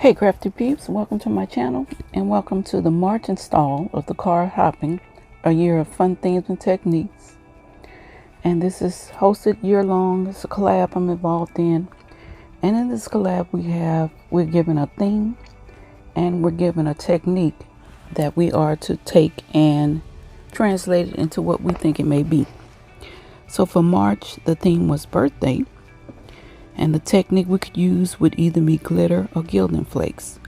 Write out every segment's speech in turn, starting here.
Hey crafty peeps, welcome to my channel and welcome to the March install of the card Hopping, a year of fun themes and techniques. And this is hosted year long. It's a collab I'm involved in. And in this collab we're given a theme and we're given a technique that we are to take and translate it into what we think it may be. So for March, the theme was birthday. And the technique we could use would either be glitter or gilding flakes.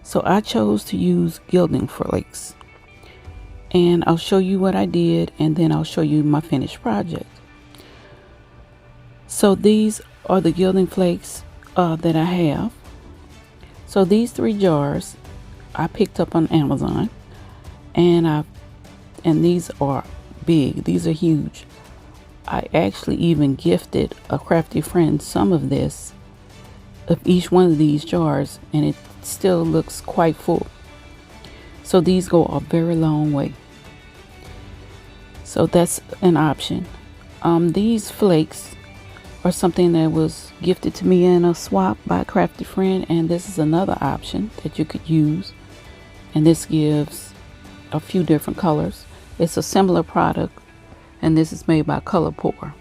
So I chose to use gilding flakes. And I'll show you what I did and then I'll show you my finished project. So these are the gilding flakes that I have. So these 3 jars I picked up on Amazon. And these are big. These are huge. I actually even gifted a crafty friend some of this, of each one of these jars, and it still looks quite full. So these go a very long way. So that's an option. These flakes are something that was gifted to me in a swap by a crafty friend, and this is another option that you could use. And this gives a few different colors. It's a similar product. And this is made by Color Pour,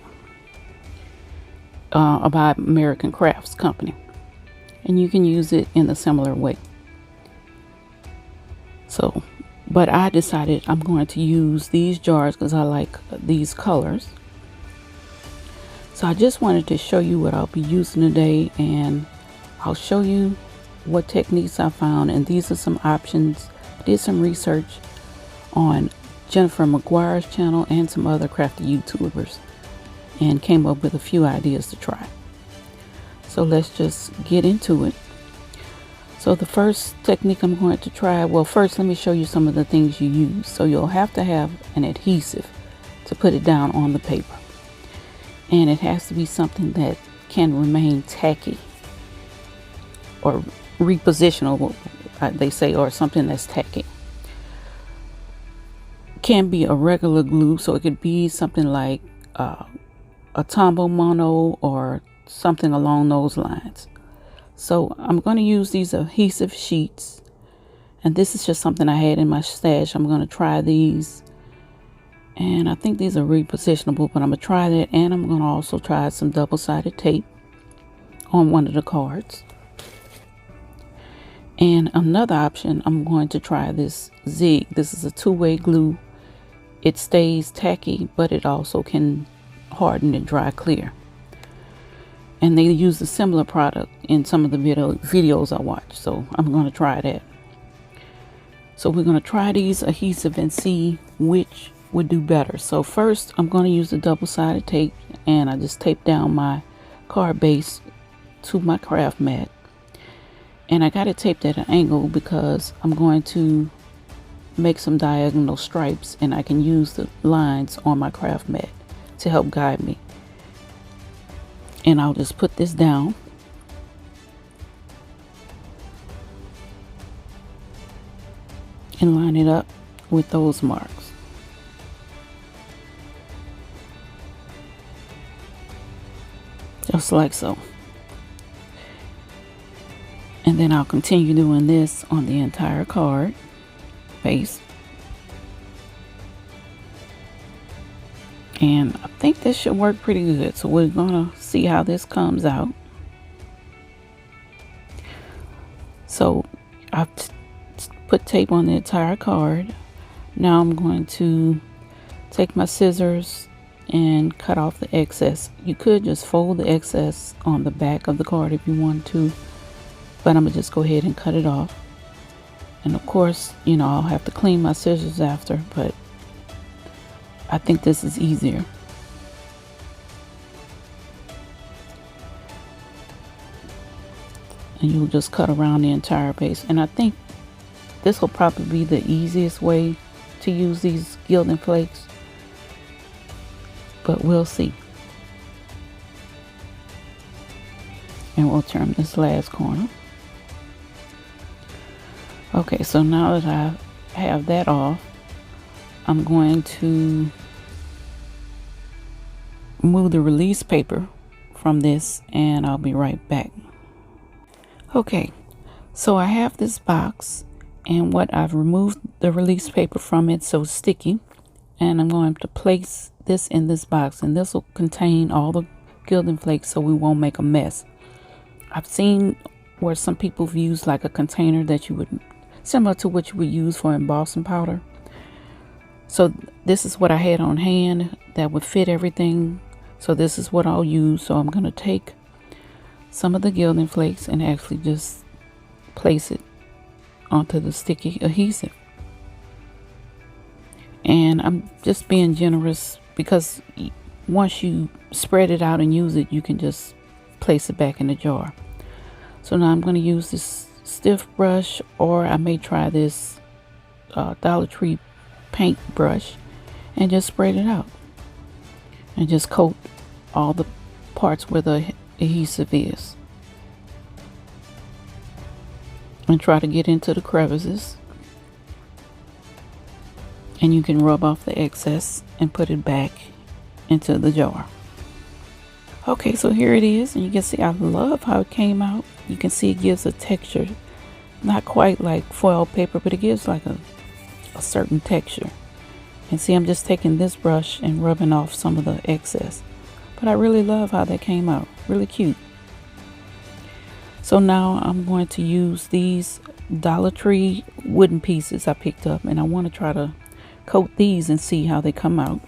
by American Crafts Company. And you can use it in a similar way. So, but I decided I'm going to use these jars because I like these colors. So I just wanted to show you what I'll be using today, and I'll show you what techniques I found. And these are some options. I did some research on Jennifer McGuire's channel and some other crafty YouTubers and came up with a few ideas to try. So let's just get into it. So the first technique I'm going to try, well, first let me show you some of the things you use. So you'll have to have an adhesive to put it down on the paper, and it has to be something that can remain tacky or repositionable, they say, or something that's tacky. Can be a regular glue, so it could be something like a Tombow Mono or something along those lines. So I'm going to use these adhesive sheets, and this is just something I had in my stash. I'm going to try these, and I think these are repositionable, but I'm going to try that, and I'm going to also try some double-sided tape on one of the cards. And another option, I'm going to try this Zig. This is a 2-way glue. It stays tacky, but it also can harden and dry clear. And they use a similar product in some of the videos I watch. So I'm going to try that. So we're going to try these adhesive and see which would do better. So first I'm going to use the double-sided tape, and I just tape down my card base to my craft mat. And I got it taped at an angle because I'm going to make some diagonal stripes, and I can use the lines on my craft mat to help guide me. And I'll just put this down. And line it up with those marks. Just like so. And then I'll continue doing this on the entire card base. And I think this should work pretty good. So we're gonna see how this comes out. So I've put tape on the entire card. Now I'm going to take my scissors and cut off the excess. You could just fold the excess on the back of the card if you want to, but I'm gonna just go ahead and cut it off. And of course, you know, I'll have to clean my scissors after, but I think this is easier. And you'll just cut around the entire base. And I think this will probably be the easiest way to use these gilding flakes, but we'll see. And we'll trim this last corner. Okay, so now that I have that off, I'm going to move the release paper from this, and I'll be right back. Okay, So I have this box, and what I've removed the release paper from it so it's sticky, and I'm going to place this in this box, and this will contain all the gilding flakes so we won't make a mess. I've seen where some people have used like a container that you would, similar to what you would use for embossing powder. So this is what I had on hand that would fit everything. So this is what I'll use. So I'm going to take some of the gilding flakes and actually just place it onto the sticky adhesive. And I'm just being generous because once you spread it out and use it, you can just place it back in the jar. So now I'm going to use this stiff brush, or I may try this Dollar Tree paint brush and just spread it out and just coat all the parts where the adhesive is, and try to get into the crevices, and you can rub off the excess and put it back into the jar. Okay, so here it is, and you can see I love how it came out. You can see it gives a texture, not quite like foil paper, but it gives like a certain texture. And see, I'm just taking this brush and rubbing off some of the excess, but I really love how that came out. Really cute. So now I'm going to use these Dollar Tree wooden pieces I picked up, and I want to try to coat these and see how they come out.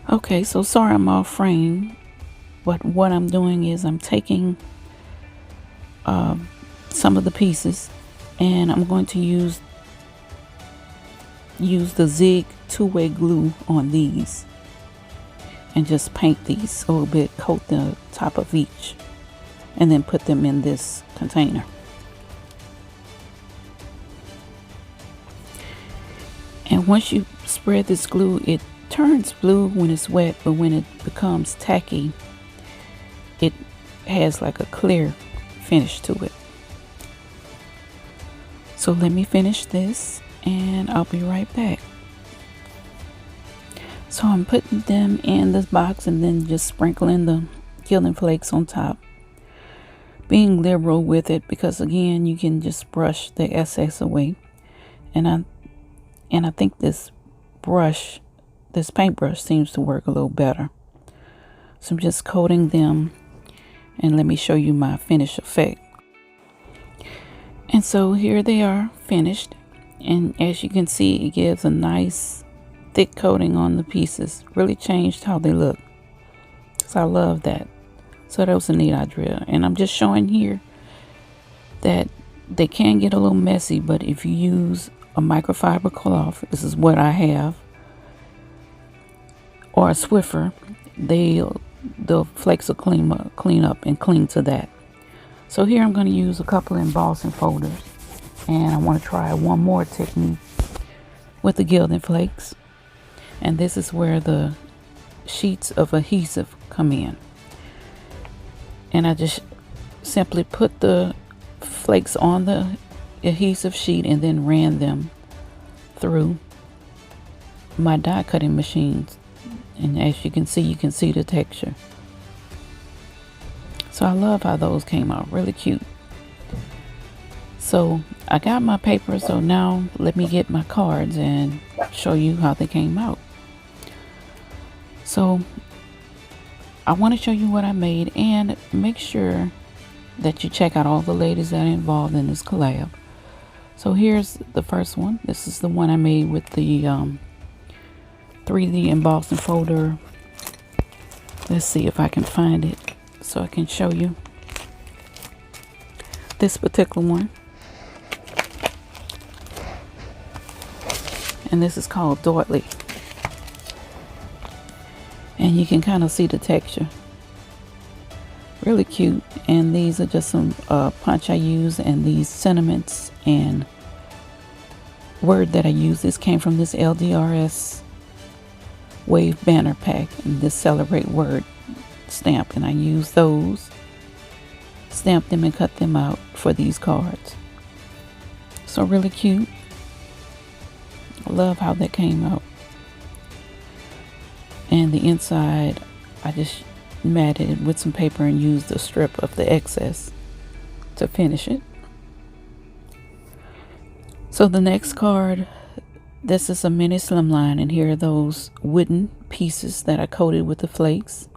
Okay, so sorry I'm off frame, but what I'm doing is I'm taking some of the pieces, and I'm going to use the Zig two-way glue on these and just paint these a little bit, coat the top of each, and then put them in this container. And once you spread this glue, it turns blue when it's wet, but when it becomes tacky, it has like a clear finish to it. So let me finish this and I'll be right back. So I'm putting them in this box and then just sprinkling the gilding flakes on top, being liberal with it, because again, you can just brush the excess away. And I think this paintbrush seems to work a little better. So I'm just coating them, and let me show you my finished effect. And so here they are finished, and as you can see, it gives a nice thick coating on the pieces. Really changed how they look, so I love that. So that was a neat idea, and I'm just showing here that they can get a little messy, but if you use a microfiber cloth, this is what I have, or a Swiffer, the flakes will clean up and cling to that. So here I'm going to use a couple of embossing folders, and I want to try one more technique with the gilding flakes, and this is where the sheets of adhesive come in. And I just simply put the flakes on the adhesive sheet and then ran them through my die cutting machines, and as you can see the texture. So I love how those came out, really cute. So I got my paper, so now let me get my cards and show you how they came out. So I want to show you what I made, and make sure that you check out all the ladies that are involved in this collab. So here's the first one. This is the one I made with the 3D embossing folder. Let's see if I can find it so I can show you this particular one. And this is called Doily. And you can kind of see the texture. Really cute. And these are just some punch I use, and these sentiments and word that I use. This came from this LDRS wave banner pack, and this celebrate word stamp, and I use those, stamp them and cut them out for these cards. So really cute. I love how that came out. And the inside, I just matted it with some paper and used a strip of the excess to finish it. So the next card, this is a mini slimline, and here are those wooden pieces that I coated with the flakes.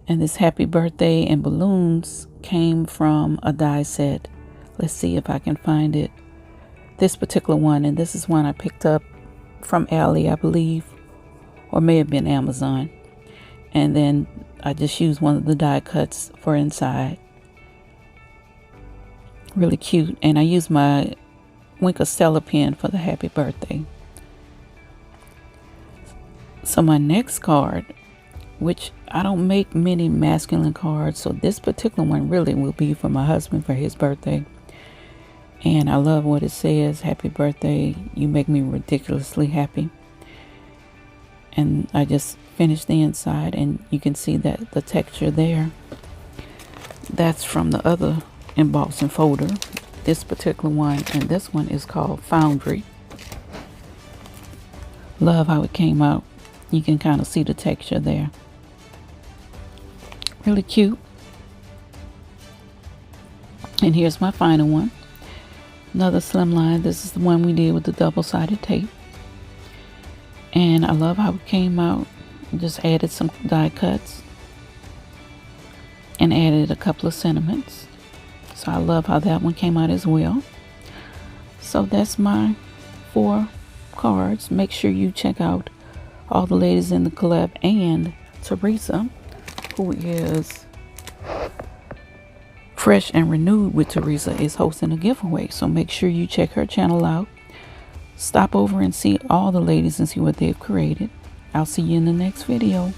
And this happy birthday and balloons came from a die set. Let's see if I can find it. This particular one, and this is one I picked up from Olea, I believe, or may have been Amazon. And then I just used one of the die cuts for inside. Really cute. And I used my Stella pen for the happy birthday. So my next card, which I don't make many masculine cards, so this particular one really will be for my husband for his birthday. And I love what it says, happy birthday, you make me ridiculously happy. And I just finished the inside, and you can see that the texture there, that's from the other embossing folder. This particular one, and this one is called Foundry. Love how it came out. You can kind of see the texture there. Really cute. And here's my final one. Another slimline. This is the one we did with the double-sided tape. And I love how it came out. Just added some die cuts and added a couple of sentiments. So I love how that one came out as well. So that's my 4 cards. Make sure you check out all the ladies in the collab, and Teresa, who is Fresh and Renewed with Teresa, is hosting a giveaway. So make sure you check her channel out. Stop over and see all the ladies and see what they've created. I'll see you in the next video.